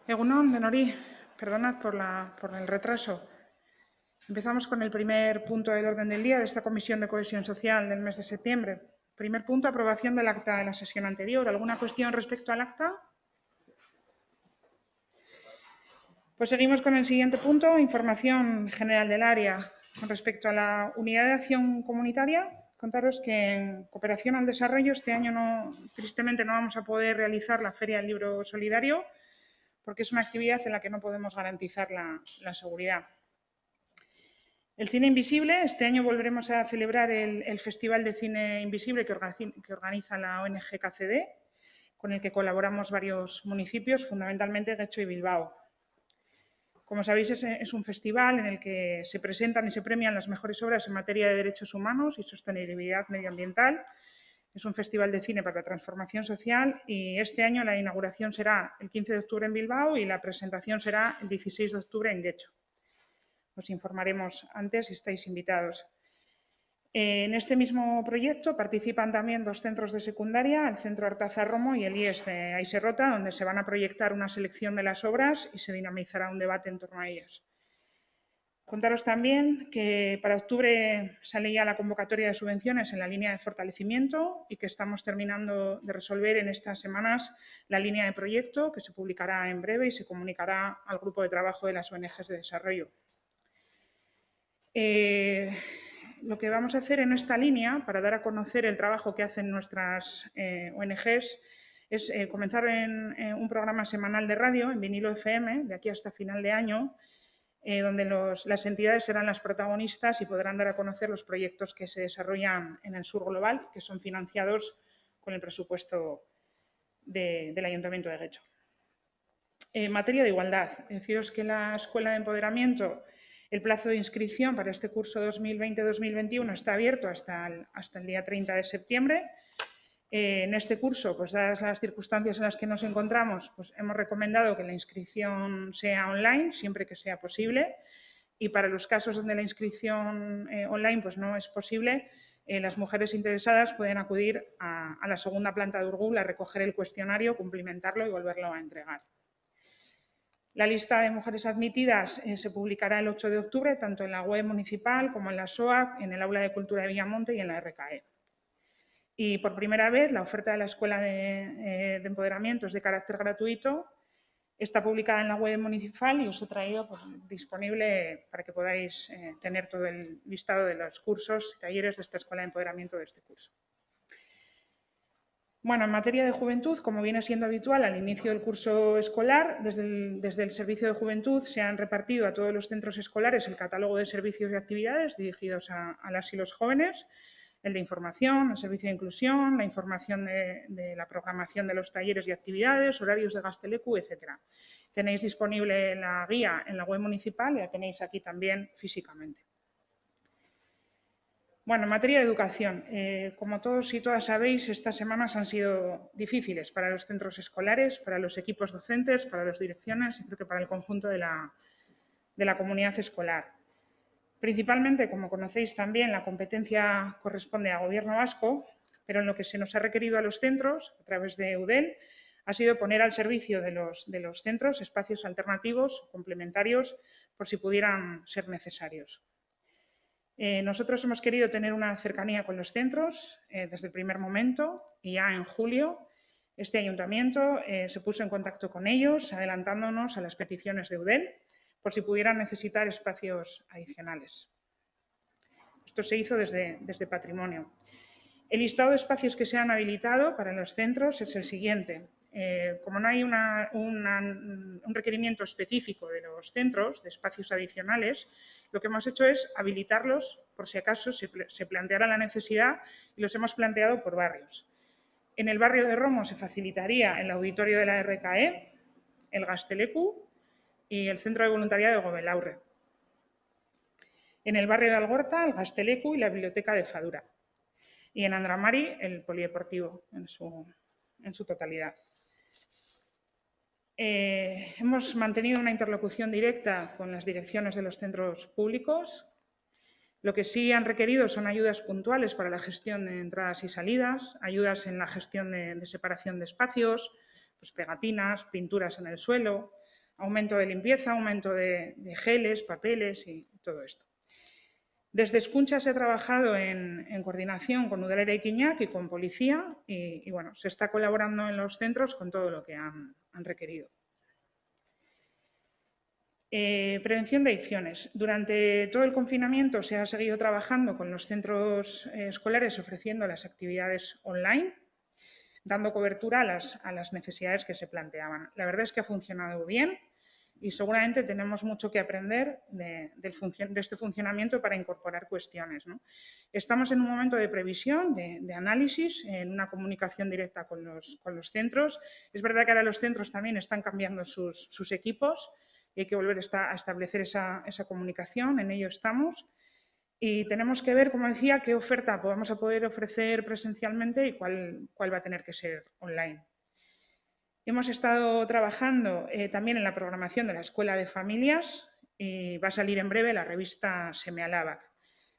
Egunon, Denori, perdonad por el retraso. Empezamos con el primer punto del orden del día de esta Comisión de Cohesión Social del mes de septiembre. Primer punto, aprobación del acta de la sesión anterior. ¿Alguna cuestión respecto al acta? Pues seguimos con el siguiente punto, información general del área. Con respecto a la unidad de acción comunitaria, contaros que en cooperación al desarrollo este año tristemente no vamos a poder realizar la Feria del Libro Solidario porque es una actividad en la que no podemos garantizar la seguridad. El cine invisible, este año volveremos a celebrar el Festival de Cine Invisible que organiza la ONG KCD, con el que colaboramos varios municipios, fundamentalmente Getxo y Bilbao. Como sabéis, es un festival en el que se presentan y se premian las mejores obras en materia de derechos humanos y sostenibilidad medioambiental. Es un festival de cine para la transformación social y este año la inauguración será el 15 de octubre en Bilbao y la presentación será el 16 de octubre en Getxo. Os informaremos antes si estáis invitados. En este mismo proyecto participan también dos centros de secundaria, el Centro Artaza Romo y el IES de Aiserrota, donde se van a proyectar una selección de las obras y se dinamizará un debate en torno a ellas. Contaros también que para octubre sale ya la convocatoria de subvenciones en la línea de fortalecimiento y que estamos terminando de resolver en estas semanas la línea de proyecto que se publicará en breve y se comunicará al grupo de trabajo de las ONGs de desarrollo. Lo que vamos a hacer en esta línea, para dar a conocer el trabajo que hacen nuestras ONGs, es comenzar en un programa semanal de radio, en Vinilo FM, de aquí hasta final de año, donde las entidades serán las protagonistas y podrán dar a conocer los proyectos que se desarrollan en el sur global, que son financiados con el presupuesto del Ayuntamiento de Getxo. En materia de igualdad, deciros que la Escuela de Empoderamiento, el plazo de inscripción para este curso 2020-2021 está abierto hasta el día 30 de septiembre. En este curso, pues dadas las circunstancias en las que nos encontramos, pues hemos recomendado que la inscripción sea online, siempre que sea posible. Y para los casos donde la inscripción online pues no es posible, las mujeres interesadas pueden acudir a la segunda planta de Urgul a recoger el cuestionario, cumplimentarlo y volverlo a entregar. La lista de mujeres admitidas se publicará el 8 de octubre, tanto en la web municipal como en la SOAC, en el Aula de Cultura de Villamonte y en la RKE. Y por primera vez, la oferta de la Escuela de Empoderamiento es de carácter gratuito. Está publicada en la web municipal y os he traído pues, disponible para que podáis tener todo el listado de los cursos y talleres de esta Escuela de Empoderamiento de este curso. Bueno, en materia de juventud, como viene siendo habitual al inicio del curso escolar, desde el Servicio de Juventud se han repartido a todos los centros escolares el catálogo de servicios y actividades dirigidos a las y los jóvenes, el de información, el servicio de inclusión, la información de la programación de los talleres y actividades, horarios de Gazteleku, etc. Tenéis disponible la guía en la web municipal y la tenéis aquí también físicamente. Bueno, en materia de educación, como todos y todas sabéis, estas semanas han sido difíciles para los centros escolares, para los equipos docentes, para las direcciones y creo que para el conjunto de la comunidad escolar. Principalmente, como conocéis también, la competencia corresponde al Gobierno vasco, pero en lo que se nos ha requerido a los centros, a través de EUDEL, ha sido poner al servicio de los centros espacios alternativos, complementarios, por si pudieran ser necesarios. Nosotros hemos querido tener una cercanía con los centros desde el primer momento y ya en julio este ayuntamiento se puso en contacto con ellos, adelantándonos a las peticiones de EUDEL por si pudieran necesitar espacios adicionales. Esto se hizo desde Patrimonio. El listado de espacios que se han habilitado para los centros es el siguiente. Como no hay un requerimiento específico de los centros de espacios adicionales, lo que hemos hecho es habilitarlos por si acaso se planteara la necesidad y los hemos planteado por barrios. En el barrio de Romo se facilitaría el auditorio de la RKE, el Gazteleku y el Centro de Voluntariado de Gobelaurre. En el barrio de Algorta, el Gazteleku y la Biblioteca de Fadura. Y en Andramari, el polideportivo en su totalidad. Hemos mantenido una interlocución directa con las direcciones de los centros públicos Lo que sí han requerido son ayudas puntuales para la gestión de entradas y salidas, ayudas en la gestión de separación de espacios, pues pegatinas, pinturas en el suelo, aumento de limpieza, aumento de geles, papeles y todo esto. Desde Escuncha se ha trabajado en coordinación con Udalera y Quiñac y con policía y bueno, se está colaborando en los centros con todo lo que han requerido. Prevención de adicciones. Durante todo el confinamiento se ha seguido trabajando con los centros escolares ofreciendo las actividades online, dando cobertura a las necesidades que se planteaban. La verdad es que ha funcionado bien y seguramente tenemos mucho que aprender de este funcionamiento para incorporar cuestiones, ¿no? Estamos en un momento de previsión, de análisis, en una comunicación directa con los centros. Es verdad que ahora los centros también están cambiando sus equipos y hay que volver a establecer esa comunicación, en ello estamos. Y tenemos que ver, como decía, qué oferta vamos a poder ofrecer presencialmente y cuál va a tener que ser online. Hemos estado trabajando también en la programación de la Escuela de Familias y va a salir en breve la revista Semealabac.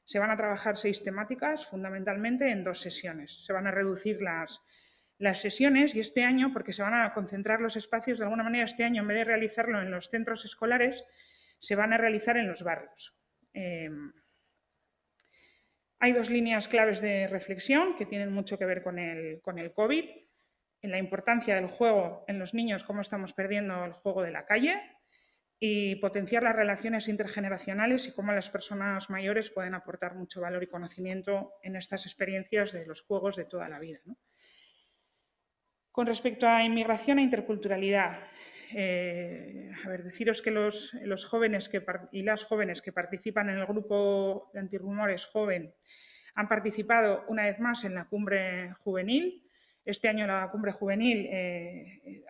Se van a trabajar 6 temáticas, fundamentalmente en 2 sesiones. Se van a reducir las sesiones y este año, porque se van a concentrar los espacios, de alguna manera este año, en vez de realizarlo en los centros escolares, se van a realizar en los barrios. Hay 2 líneas claves de reflexión que tienen mucho que ver con el COVID, en la importancia del juego en los niños, cómo estamos perdiendo el juego de la calle, y potenciar las relaciones intergeneracionales y cómo las personas mayores pueden aportar mucho valor y conocimiento en estas experiencias de los juegos de toda la vida, ¿no? Con respecto a inmigración e interculturalidad, deciros que los jóvenes y las jóvenes que participan en el grupo de Antirrumores Joven han participado una vez más en la cumbre juvenil. Este año la cumbre juvenil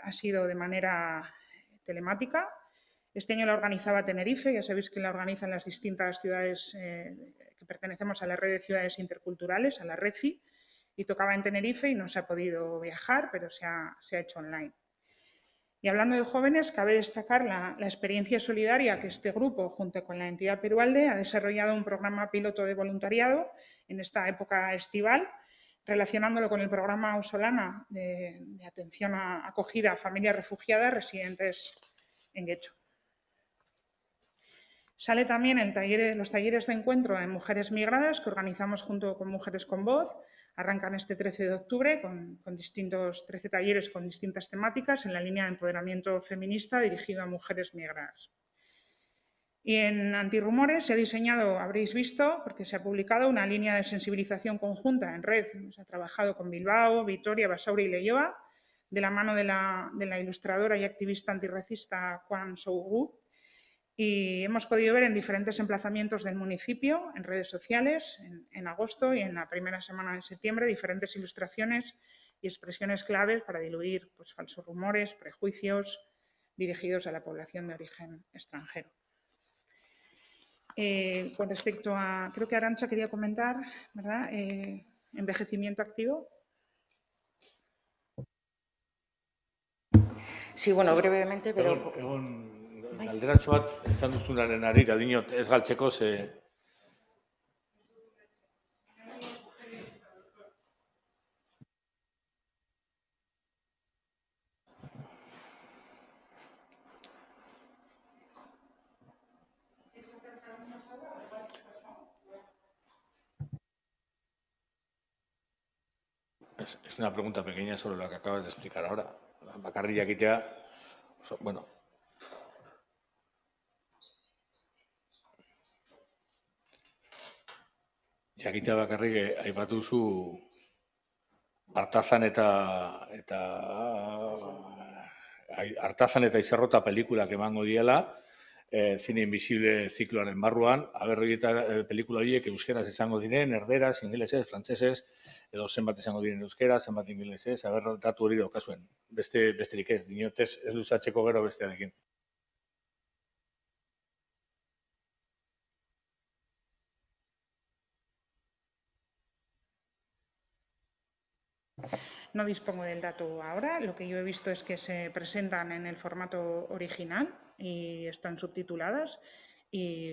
ha sido de manera telemática. Este año la organizaba Tenerife, ya sabéis que la organizan las distintas ciudades que pertenecemos a la red de ciudades interculturales, a la RECI, y tocaba en Tenerife y no se ha podido viajar, pero se ha hecho online. Y hablando de jóvenes, cabe destacar la experiencia solidaria que este grupo, junto con la entidad Perualde, ha desarrollado un programa piloto de voluntariado en esta época estival, relacionándolo con el programa Ausolana de atención a acogida a familias refugiadas residentes en Guecho. Sale también los talleres de encuentro de mujeres migradas que organizamos junto con Mujeres con Voz. Arrancan este 13 de octubre con 13 talleres con distintas temáticas en la línea de empoderamiento feminista dirigido a mujeres migradas. Y en Antirrumores se ha diseñado, habréis visto, porque se ha publicado una línea de sensibilización conjunta en red. Se ha trabajado con Bilbao, Vitoria, Basauri y Leioa, de la mano de la ilustradora y activista antirracista Juan Sougú. Y hemos podido ver en diferentes emplazamientos del municipio, en redes sociales, en agosto y en la primera semana de septiembre, diferentes ilustraciones y expresiones claves para diluir falsos rumores, prejuicios dirigidos a la población de origen extranjero. Con respecto a, creo que Arantxa quería comentar, ¿verdad? Envejecimiento activo. Sí, bueno, brevemente, pero... Galderatxo bat, esan duzunaren harira, dinot, ez galtzeko, ze... Es una pregunta pequeña sobre lo que acabas de explicar ahora. Bakarrik jakitea, bueno... Jakitea bakarrik aipatu duzu Artazan eta Izerrota pelikulak emango diela, Cine Invisible zikloaren barruan, eta pelikula horiek euskeraz izango diren, erderaz, ingelesez, frantsesez, edo zenbat izango diren euskeraz, zenbat ingelesez, datu hori daukazuen. Besterik ez, dinotez ez luzatzeko gero bestearekin. No dispongo del dato ahora. Lo que yo he visto es que se presentan en el formato original y están subtituladas. y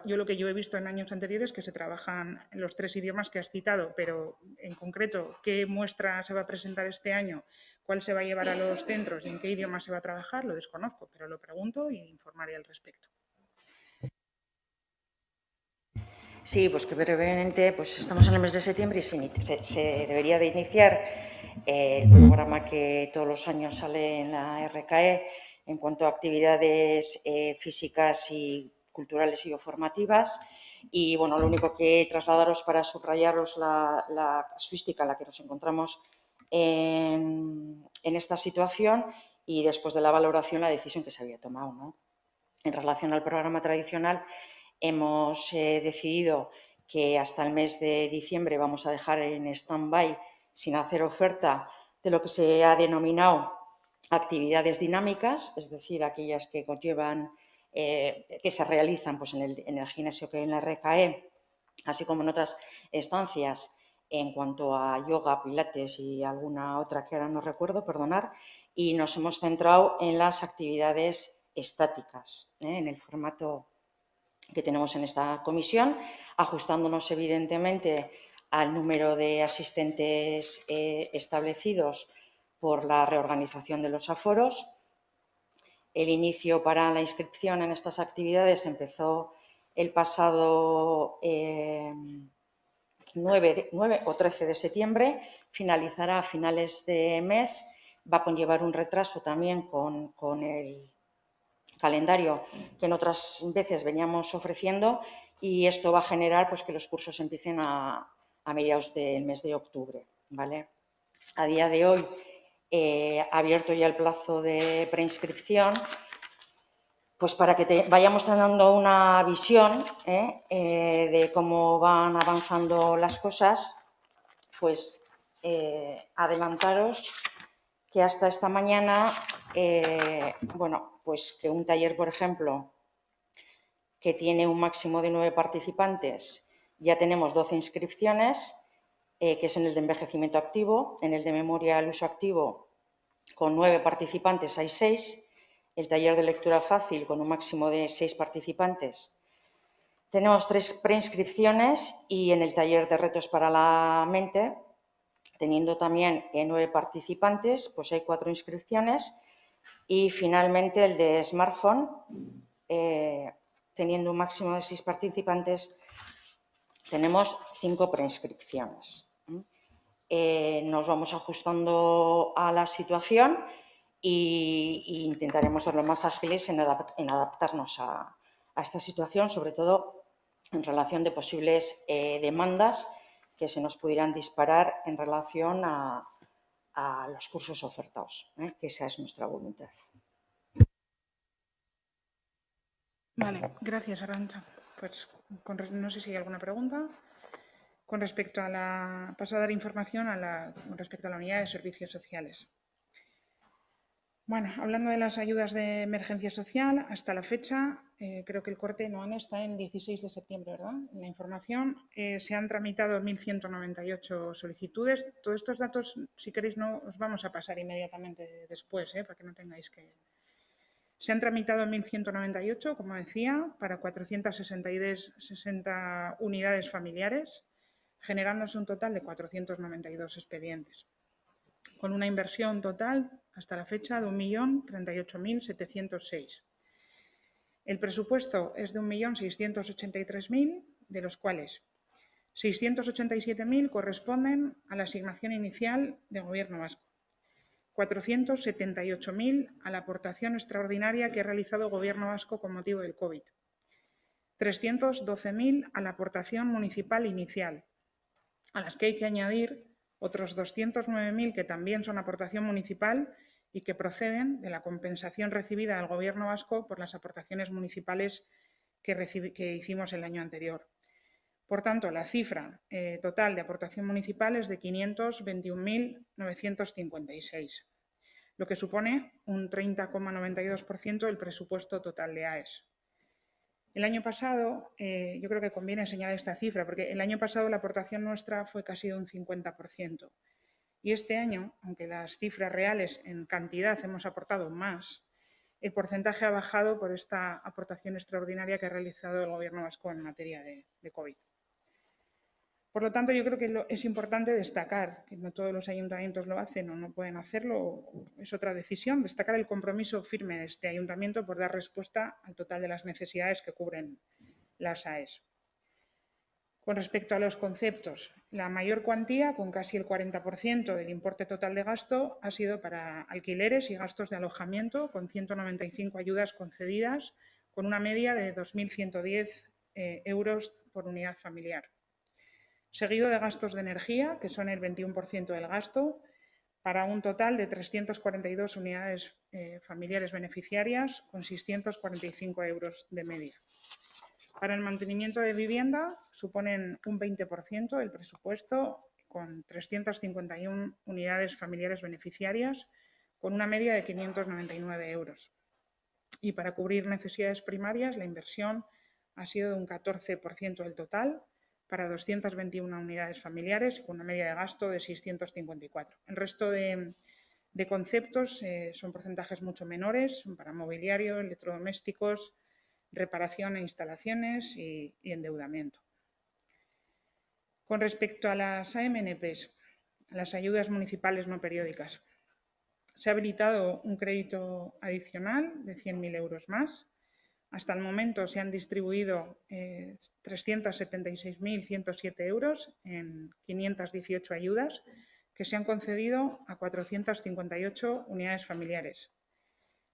lo que yo he visto en años anteriores es que se trabajan en los 3 idiomas que has citado, pero en concreto, ¿qué muestra se va a presentar este año? ¿Cuál se va a llevar a los centros y en qué idioma se va a trabajar? Lo desconozco, pero lo pregunto y informaré al respecto. Sí, pues que brevemente, pues estamos en el mes de septiembre y se debería de iniciar el programa que todos los años sale en la RKE en cuanto a actividades físicas y culturales y o formativas. Y, bueno, lo único que trasladaros para subrayaros la casuística en la que nos encontramos en esta situación y después de la valoración la decisión que se había tomado, ¿no? En relación al programa tradicional, hemos decidido que hasta el mes de diciembre vamos a dejar en stand-by, sin hacer oferta, de lo que se ha denominado actividades dinámicas, es decir, aquellas que conllevan, que se realizan pues, en el gimnasio que en la RKE, así como en otras estancias en cuanto a yoga, pilates y alguna otra que ahora no recuerdo, perdonar, y nos hemos centrado en las actividades estáticas, en el formato que tenemos en esta comisión, ajustándonos evidentemente al número de asistentes establecidos por la reorganización de los aforos. El inicio para la inscripción en estas actividades empezó el pasado 9 o 13 de septiembre, finalizará a finales de mes, va a conllevar un retraso también con el calendario que en otras veces veníamos ofreciendo, y esto va a generar pues, que los cursos empiecen a mediados del mes de octubre, ¿vale? A día de hoy, abierto ya el plazo de preinscripción, pues para que vayamos teniendo una visión de cómo van avanzando las cosas, pues adelantaros que hasta esta mañana, bueno, pues que un taller, por ejemplo, que tiene un máximo de 9 participantes, ya tenemos 12 inscripciones, que es en el de envejecimiento activo, en el de memoria al uso activo, con 9 participantes hay 6, el taller de lectura fácil con un máximo de 6 participantes. Tenemos 3 preinscripciones y en el taller de retos para la mente, teniendo también 9 participantes, pues hay 4 inscripciones. Y finalmente el de smartphone, teniendo un máximo de 6 participantes, tenemos 5 preinscripciones. Nos vamos ajustando a la situación e intentaremos ser lo más ágiles en adaptarnos a esta situación, sobre todo en relación de posibles demandas que se nos pudieran disparar en relación a los cursos ofertados, que esa es nuestra voluntad. Vale, gracias, Arantxa. Pues no sé si hay alguna pregunta. Con respecto a la... Paso a dar información con respecto a la unidad de servicios sociales. Bueno, hablando de las ayudas de emergencia social, hasta la fecha, creo que el corte no está en 16 de septiembre, ¿verdad? En la información se han tramitado 1.198 solicitudes. Todos estos datos, si queréis, no os vamos a pasar inmediatamente después, para que no tengáis que... Se han tramitado 1.198, como decía, para 460 unidades familiares, generándose un total de 492 expedientes, con una inversión total hasta la fecha de 1.038.706. El presupuesto es de 1.683.000, de los cuales 687.000 corresponden a la asignación inicial del Gobierno vasco, 478.000 a la aportación extraordinaria que ha realizado el Gobierno vasco con motivo del COVID, 312.000 a la aportación municipal inicial, a las que hay que añadir otros 209.000 que también son aportación municipal y que proceden de la compensación recibida del Gobierno vasco por las aportaciones municipales que hicimos el año anterior. Por tanto, la cifra total de aportación municipal es de 521.956, lo que supone un 30,92% del presupuesto total de AES. El año pasado, yo creo que conviene señalar esta cifra, porque el año pasado la aportación nuestra fue casi de un 50%. Y este año, aunque las cifras reales en cantidad hemos aportado más, el porcentaje ha bajado por esta aportación extraordinaria que ha realizado el Gobierno vasco en materia de COVID. Por lo tanto, yo creo que es importante destacar, que no todos los ayuntamientos lo hacen o no pueden hacerlo, es otra decisión, destacar el compromiso firme de este ayuntamiento por dar respuesta al total de las necesidades que cubren las AES. Con respecto a los conceptos, la mayor cuantía, con casi el 40% del importe total de gasto, ha sido para alquileres y gastos de alojamiento, con 195 ayudas concedidas, con una media de 2.110 euros por unidad familiar. Seguido de gastos de energía, que son el 21% del gasto, para un total de 342 unidades familiares beneficiarias, con 645 euros de media. Para el mantenimiento de vivienda suponen un 20% del presupuesto, con 351 unidades familiares beneficiarias, con una media de 599 euros. Y para cubrir necesidades primarias, la inversión ha sido de un 14% del total, para 221 unidades familiares, con una media de gasto de 654. El resto de conceptos son porcentajes mucho menores, para mobiliario, electrodomésticos, reparación e instalaciones y endeudamiento. Con respecto a las AMNPs, las ayudas municipales no periódicas, se ha habilitado un crédito adicional de 100.000 euros más. Hasta el momento se han distribuido 376.107 euros en 518 ayudas que se han concedido a 458 unidades familiares.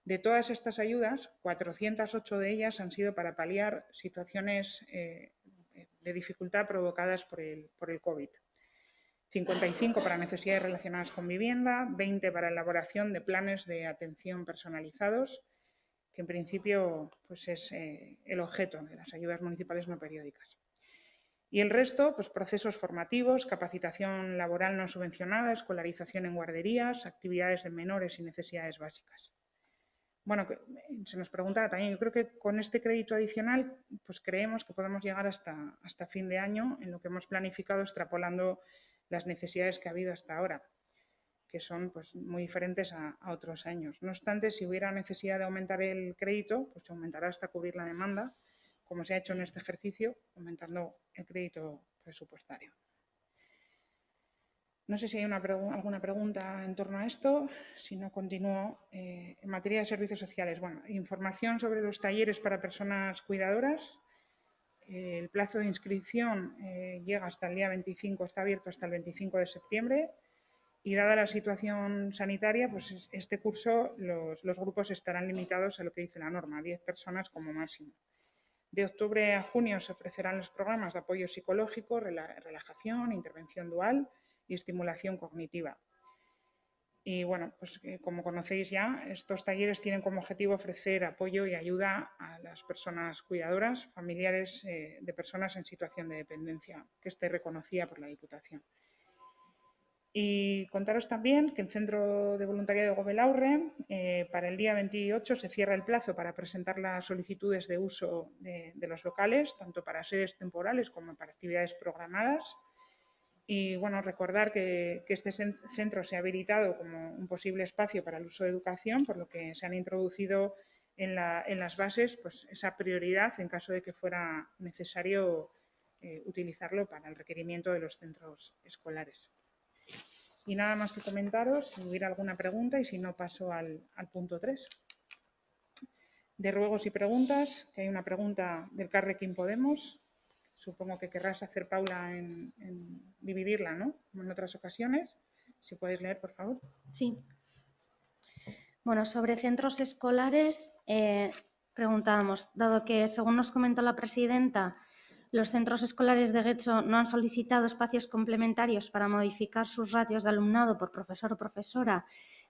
De todas estas ayudas, 408 de ellas han sido para paliar situaciones de dificultad provocadas por el COVID. 55 para necesidades relacionadas con vivienda, 20 para elaboración de planes de atención personalizados, que en principio pues es el objeto de las ayudas municipales no periódicas. Y el resto, pues procesos formativos, capacitación laboral no subvencionada, escolarización en guarderías, actividades de menores y necesidades básicas. Bueno, se nos preguntaba también, yo creo que con este crédito adicional pues creemos que podemos llegar hasta fin de año en lo que hemos planificado extrapolando las necesidades que ha habido hasta ahora, que son pues, muy diferentes a otros años. No obstante, si hubiera necesidad de aumentar el crédito, pues se aumentará hasta cubrir la demanda, como se ha hecho en este ejercicio, aumentando el crédito presupuestario. No sé si hay alguna pregunta en torno a esto. Si no, continúo. En materia de servicios sociales, bueno, información sobre los talleres para personas cuidadoras. El plazo de inscripción llega hasta el día 25, está abierto hasta el 25 de septiembre. Y dada la situación sanitaria, pues este curso los grupos estarán limitados a lo que dice la norma, 10 personas como máximo. De octubre a junio se ofrecerán los programas de apoyo psicológico, relajación, intervención dual y estimulación cognitiva. Y bueno, pues como conocéis ya, estos talleres tienen como objetivo ofrecer apoyo y ayuda a las personas cuidadoras, familiares de personas en situación de dependencia, que esté reconocida por la Diputación. Y contaros también que el Centro de Voluntariado de Gobelaurre, para el día 28 se cierra el plazo para presentar las solicitudes de uso de los locales, tanto para sedes temporales como para actividades programadas. Y bueno, recordar que este centro se ha habilitado como un posible espacio para el uso de educación, por lo que se han introducido en las bases pues, esa prioridad en caso de que fuera necesario utilizarlo para el requerimiento de los centros escolares. Y nada más que comentaros, si hubiera alguna pregunta, y si no paso al punto 3. De ruegos y preguntas, que hay una pregunta del Carrequín Podemos. Supongo que querrás hacer, Paula, en dividirla, ¿no? Como en otras ocasiones. Si puedes leer, por favor. Sí. Bueno, sobre centros escolares, preguntábamos, dado que, según nos comentó la presidenta, los centros escolares de Getxo no han solicitado espacios complementarios para modificar sus ratios de alumnado por profesor o profesora,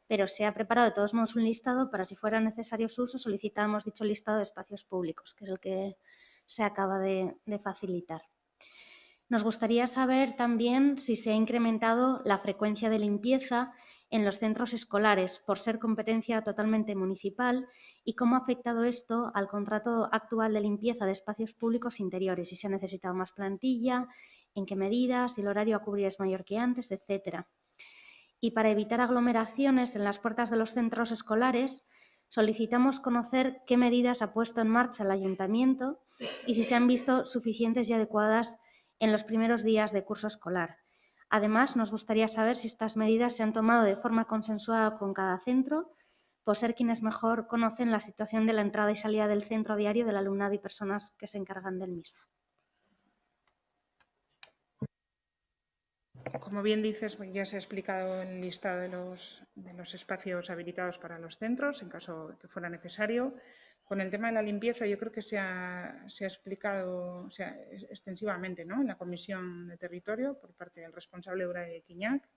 pero se ha preparado de todos modos un listado para, si fuera necesario su uso, solicitamos dicho listado de espacios públicos, que es el que se acaba de facilitar. Nos gustaría saber también si se ha incrementado la frecuencia de limpieza en los centros escolares por ser competencia totalmente municipal y cómo ha afectado esto al contrato actual de limpieza de espacios públicos interiores, si se ha necesitado más plantilla, en qué medidas, si el horario a cubrir es mayor que antes, etc. Y para evitar aglomeraciones en las puertas de los centros escolares, solicitamos conocer qué medidas ha puesto en marcha el Ayuntamiento y si se han visto suficientes y adecuadas en los primeros días de curso escolar. Además, nos gustaría saber si estas medidas se han tomado de forma consensuada con cada centro, por ser quienes mejor conocen la situación de la entrada y salida del centro a diario del alumnado y personas que se encargan del mismo. Como bien dices, ya se ha explicado el listado de los espacios habilitados para los centros, en caso de que fuera necesario. Con el tema de la limpieza, yo creo que se ha explicado extensivamente, ¿no?, en la Comisión de Territorio por parte del responsable Ura de Quiñac.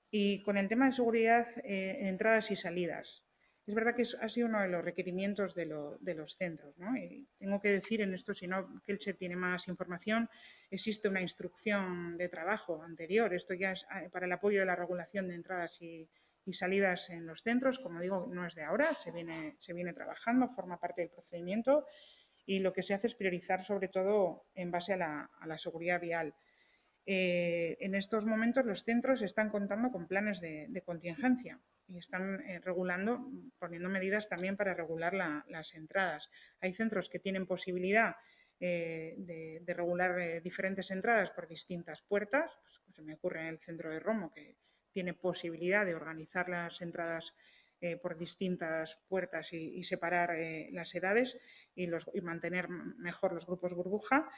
Y con el tema de seguridad en entradas y salidas. Es verdad que ha sido uno de los requerimientos de los centros, ¿no? Y tengo que decir en esto, si no, que Elche tiene más información, existe una instrucción de trabajo anterior. Esto ya es para el apoyo de la regulación de entradas y salidas en los centros. Como digo, no es de ahora, se viene trabajando, forma parte del procedimiento y lo que se hace es priorizar sobre todo en base a la seguridad vial. En estos momentos los centros están contando con planes de contingencia y están poniendo medidas también para regular las entradas. Hay centros que tienen posibilidad de regular diferentes entradas por distintas puertas. Pues se me ocurre en el centro de Romo, que tiene posibilidad de organizar las entradas por distintas puertas y separar las edades y mantener mejor los grupos burbuja.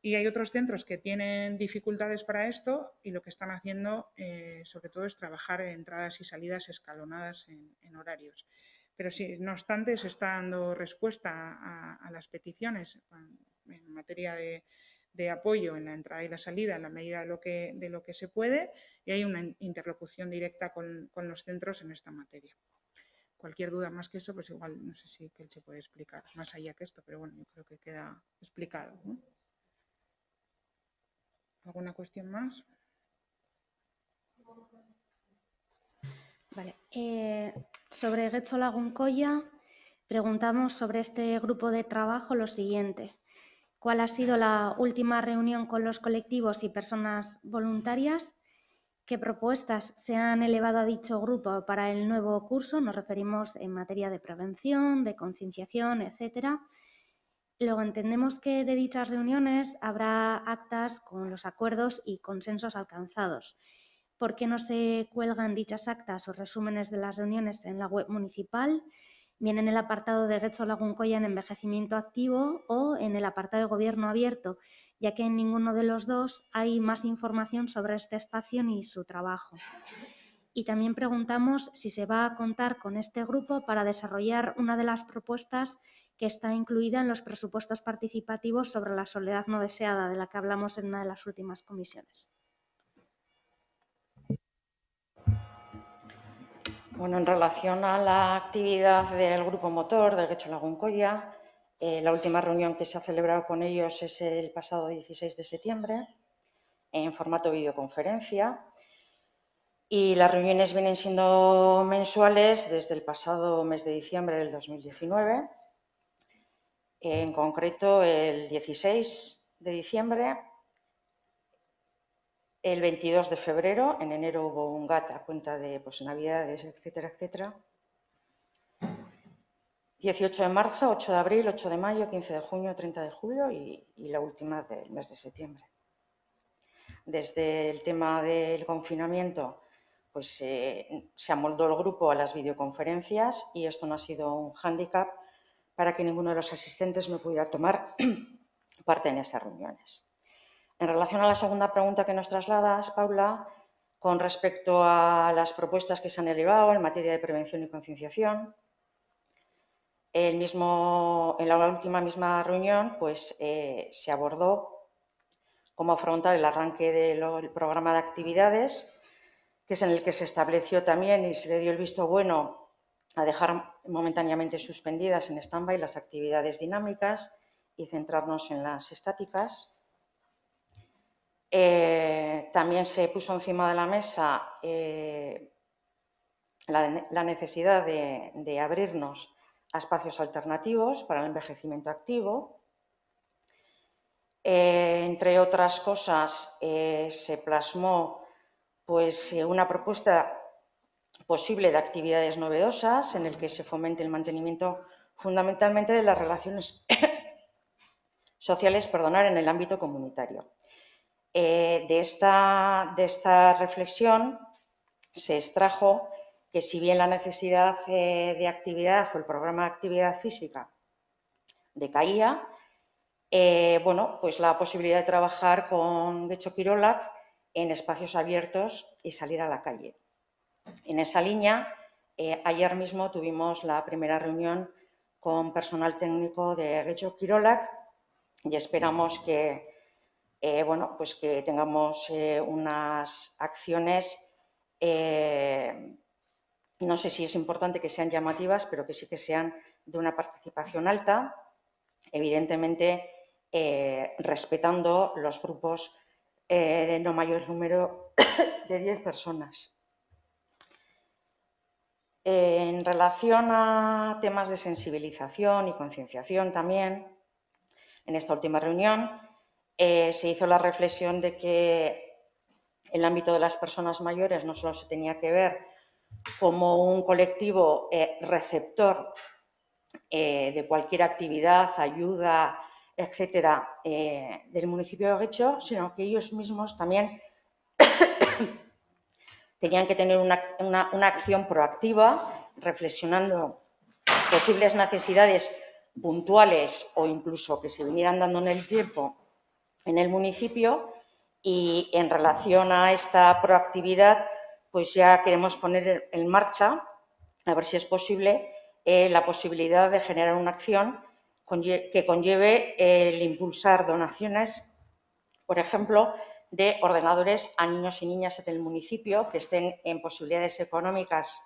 Y hay otros centros que tienen dificultades para esto y lo que están haciendo sobre todo es trabajar en entradas y salidas escalonadas en horarios. Pero sí, no obstante, se está dando respuesta a las peticiones en materia de apoyo en la entrada y la salida en la medida de lo que se puede, y hay una interlocución directa con los centros en esta materia. Cualquier duda más que eso, pues igual no sé si él se puede explicar más allá que esto, pero bueno, yo creo que queda explicado, ¿no? ¿Alguna cuestión más? Vale. Sobre Getxo Lagunkoia, preguntamos sobre este grupo de trabajo lo siguiente. ¿Cuál ha sido la última reunión con los colectivos y personas voluntarias? ¿Qué propuestas se han elevado a dicho grupo para el nuevo curso? Nos referimos en materia de prevención, de concienciación, etcétera. Luego entendemos que de dichas reuniones habrá actas con los acuerdos y consensos alcanzados. ¿Por qué no se cuelgan dichas actas o resúmenes de las reuniones en la web municipal? Bien en el apartado de Getxo Lagunkoia en envejecimiento activo o en el apartado de gobierno abierto, ya que en ninguno de los dos hay más información sobre este espacio ni su trabajo. Y también preguntamos si se va a contar con este grupo para desarrollar una de las propuestas que está incluida en los presupuestos participativos sobre la soledad no deseada, de la que hablamos en una de las últimas comisiones. Bueno, en relación a la actividad del grupo motor de Getxo Lagunkoia, la última reunión que se ha celebrado con ellos es el pasado 16 de septiembre en formato videoconferencia. Y las reuniones vienen siendo mensuales desde el pasado mes de diciembre del 2019. En concreto, el 16 de diciembre, el 22 de febrero, en enero hubo un GAT a cuenta de Navidades, etcétera, etcétera. 18 de marzo, 8 de abril, 8 de mayo, 15 de junio, 30 de julio y la última del mes de septiembre. Desde el tema del confinamiento, pues se amoldó el grupo a las videoconferencias y esto no ha sido un hándicap para que ninguno de los asistentes no pudiera tomar parte en estas reuniones. En relación a la segunda pregunta que nos trasladas, Paula, con respecto a las propuestas que se han elevado en materia de prevención y concienciación, en la última misma reunión pues, se abordó cómo afrontar el arranque del programa de actividades, que es en el que se estableció también y se le dio el visto bueno a dejar momentáneamente suspendidas en stand-by las actividades dinámicas y centrarnos en las estáticas. También se puso encima de la mesa la necesidad de abrirnos a espacios alternativos para el envejecimiento activo. Entre otras cosas, se plasmó pues, una propuesta posible de actividades novedosas en el que se fomente el mantenimiento fundamentalmente de las relaciones sociales, en el ámbito comunitario. De esta reflexión se extrajo que si bien la necesidad de actividad o el programa de actividad física decaía, pues la posibilidad de trabajar con Getxo Kirolak en espacios abiertos y salir a la calle. En esa línea, ayer mismo tuvimos la primera reunión con personal técnico de Getxo Kirolak y esperamos que que tengamos unas acciones, no sé si es importante que sean llamativas, pero que sí que sean de una participación alta, evidentemente respetando los grupos de no mayor número de 10 personas. En relación a temas de sensibilización y concienciación también, en esta última reunión se hizo la reflexión de que el ámbito de las personas mayores no solo se tenía que ver como un colectivo receptor de cualquier actividad, ayuda, etcétera, del municipio de Getxo, sino que ellos mismos también tenían que tener una acción proactiva, reflexionando posibles necesidades puntuales o incluso que se vinieran dando en el tiempo en el municipio. Y en relación a esta proactividad, pues ya queremos poner en marcha, a ver si es posible, la posibilidad de generar una acción que conlleve el impulsar donaciones, por ejemplo, de ordenadores a niños y niñas del municipio que estén en posibilidades económicas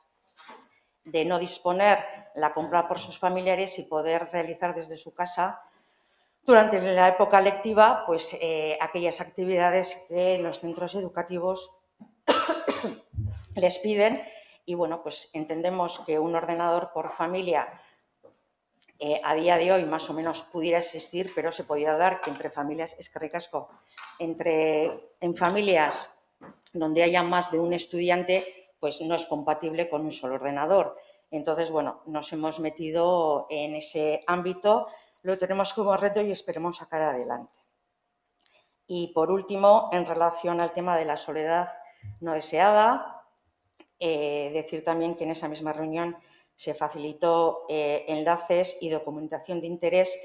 de no disponer la compra por sus familiares y poder realizar desde su casa durante la época lectiva pues, aquellas actividades que los centros educativos les piden. Y bueno, pues entendemos que un ordenador por familia a día de hoy más o menos pudiera existir, pero se podía dar que entre familias, es que ricasco, en familias donde haya más de un estudiante, pues no es compatible con un solo ordenador. Entonces, bueno, nos hemos metido en ese ámbito, lo tenemos como reto y esperemos sacar adelante. Y por último, en relación al tema de la soledad no deseada, decir también que en esa misma reunión se facilitó enlaces y documentación de interés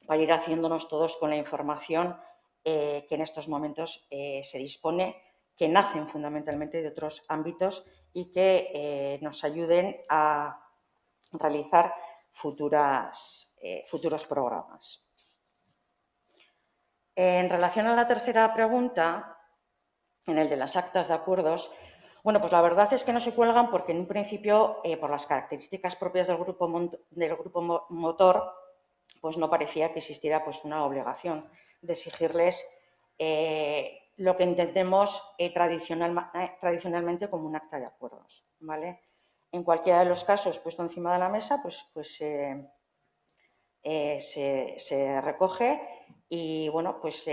para ir haciéndonos todos con la información que en estos momentos se dispone, que nacen fundamentalmente de otros ámbitos y que nos ayuden a realizar futuros programas. En relación a la tercera pregunta, en el de las actas de acuerdos, bueno, pues la verdad es que no se cuelgan porque en un principio, por las características propias del grupo motor, pues no parecía que existiera pues, una obligación de exigirles lo que entendemos tradicionalmente como un acta de acuerdos, ¿vale? En cualquiera de los casos puesto encima de la mesa, pues se recoge y, bueno, pues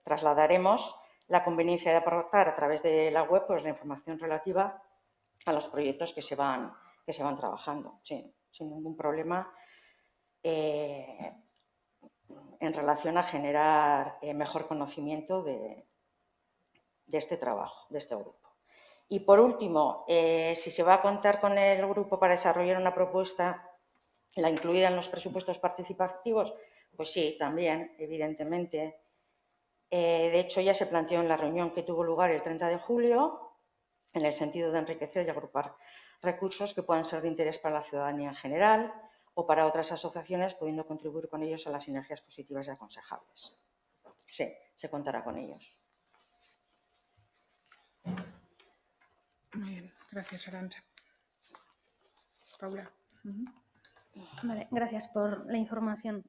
trasladaremos la conveniencia de aportar a través de la web pues, la información relativa a los proyectos que se van trabajando, sí, sin ningún problema, en relación a generar mejor conocimiento de este trabajo, de este grupo. Y, por último, si se va a contar con el grupo para desarrollar una propuesta, la incluida en los presupuestos participativos, pues sí, también, evidentemente. De hecho, ya se planteó en la reunión que tuvo lugar el 30 de julio, en el sentido de enriquecer y agrupar recursos que puedan ser de interés para la ciudadanía en general o para otras asociaciones, pudiendo contribuir con ellos a las sinergias positivas y aconsejables. Sí, se contará con ellos. Muy bien, gracias, Arantxa. Paula. Vale, gracias por la información.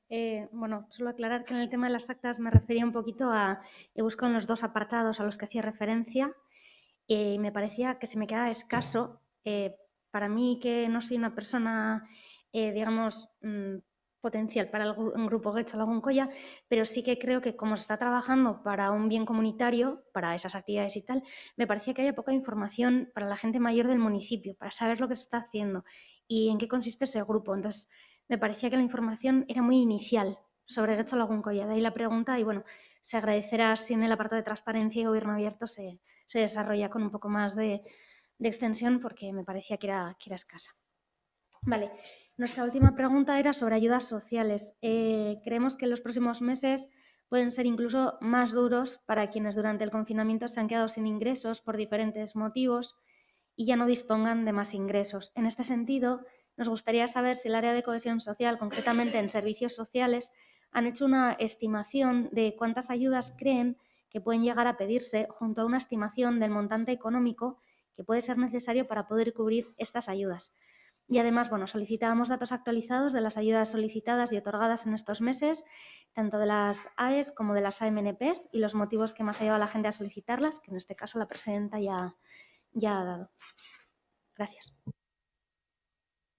Bueno, solo aclarar que en el tema de las actas me refería un poquito a... He buscado en los dos apartados a los que hacía referencia y me parecía que se me quedaba escaso. Para mí, que no soy una persona, digamos, potencial para el grupo Getxo Lagunkoia, pero sí que creo que como se está trabajando para un bien comunitario, para esas actividades y tal, me parecía que había poca información para la gente mayor del municipio, para saber lo que se está haciendo y en qué consiste ese grupo. Entonces, me parecía que la información era muy inicial sobre Getxo Lagunkoia. De ahí la pregunta y, bueno, se agradecerá si en el apartado de transparencia y gobierno abierto se desarrolla con un poco más de extensión, porque me parecía que era escasa. Vale, nuestra última pregunta era sobre ayudas sociales. Creemos que en los próximos meses pueden ser incluso más duros para quienes durante el confinamiento se han quedado sin ingresos por diferentes motivos y ya no dispongan de más ingresos. En este sentido, nos gustaría saber si el área de cohesión social, concretamente en servicios sociales, han hecho una estimación de cuántas ayudas creen que pueden llegar a pedirse junto a una estimación del montante económico que puede ser necesario para poder cubrir estas ayudas. Y además, bueno, solicitábamos datos actualizados de las ayudas solicitadas y otorgadas en estos meses, tanto de las AES como de las AMNPs y los motivos que más ha llevado a la gente a solicitarlas, que en este caso la presidenta ya ha dado. Gracias.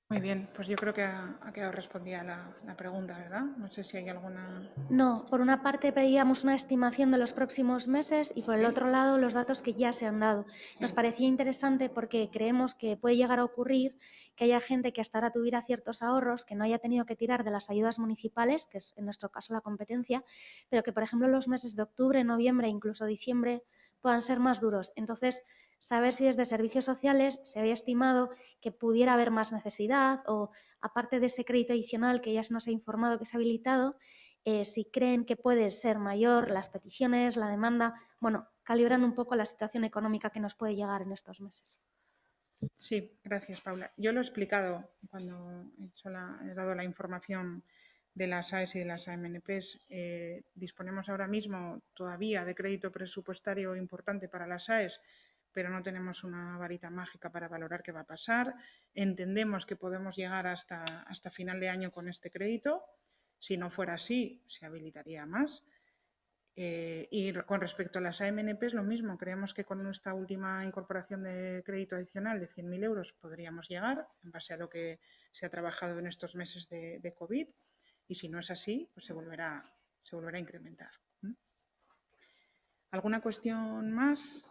Muy bien, pues yo creo que ha quedado respondida la pregunta, ¿verdad? No sé si hay alguna... No, por una parte pedíamos una estimación de los próximos meses y por el otro lado los datos que ya se han dado. Nos parecía interesante porque creemos que puede llegar a ocurrir que haya gente que hasta ahora tuviera ciertos ahorros, que no haya tenido que tirar de las ayudas municipales, que es en nuestro caso la competencia, pero que por ejemplo los meses de octubre, noviembre e incluso diciembre puedan ser más duros. Entonces, saber si desde servicios sociales se había estimado que pudiera haber más necesidad o, aparte de ese crédito adicional que ya se nos ha informado que se ha habilitado, si creen que puede ser mayor las peticiones, la demanda, bueno, calibrando un poco la situación económica que nos puede llegar en estos meses. Sí, gracias, Paula. Yo lo he explicado cuando he dado la información de las AES y de las AMNPs. Disponemos ahora mismo todavía de crédito presupuestario importante para las AES, pero no tenemos una varita mágica para valorar qué va a pasar. Entendemos que podemos llegar hasta final de año con este crédito. Si no fuera así, se habilitaría más. Y con respecto a las AMNP es lo mismo. Creemos que con esta última incorporación de crédito adicional de 100.000 euros podríamos llegar en base a lo que se ha trabajado en estos meses de COVID. Y si no es así, pues se volverá a incrementar. ¿Alguna cuestión más?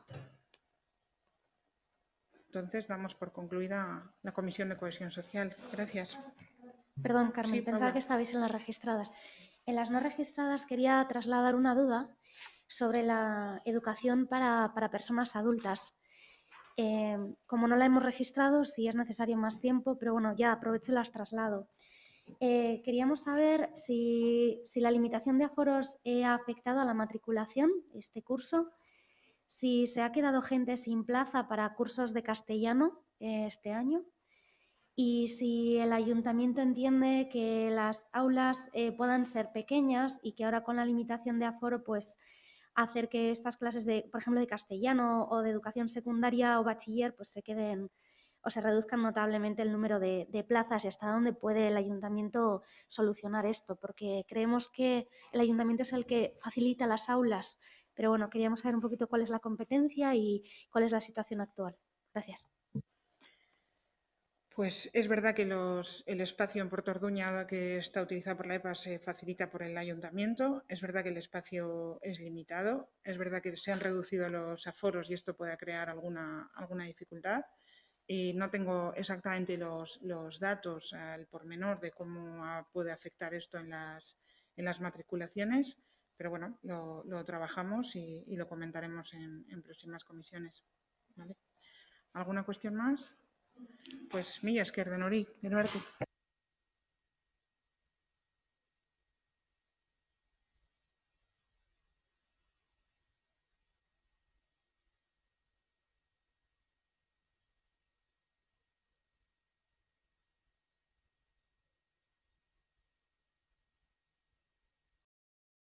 Entonces damos por concluida la Comisión de Cohesión Social. Gracias. Perdón, Carmen, Sí, pensaba Paula. que estabais en las registradas. En las no registradas quería trasladar una duda sobre la educación para personas adultas. Como no la hemos registrado, sí es necesario más tiempo, pero bueno, ya aprovecho y las traslado. Queríamos saber si la limitación de aforos ha afectado a la matriculación este curso, si se ha quedado gente sin plaza para cursos de castellano este año y si el ayuntamiento entiende que las aulas puedan ser pequeñas y que ahora con la limitación de aforo pues hacer que estas clases de, por ejemplo, de castellano o de educación secundaria o bachiller pues se queden o se reduzcan notablemente el número de plazas y hasta dónde puede el ayuntamiento solucionar esto, porque creemos que el ayuntamiento es el que facilita las aulas, pero bueno, queríamos saber un poquito cuál es la competencia y cuál es la situación actual. Gracias. Pues es verdad que el espacio en Puerto Orduña que está utilizado por la EPA se facilita por el ayuntamiento. Es verdad que el espacio es limitado. Es verdad que se han reducido los aforos y esto puede crear alguna dificultad. Y no tengo exactamente los datos al pormenor de cómo puede afectar esto en las matriculaciones, pero bueno, lo trabajamos y lo comentaremos en próximas comisiones. ¿Vale? ¿Alguna cuestión más? Pues mila esker denoi, gero arte.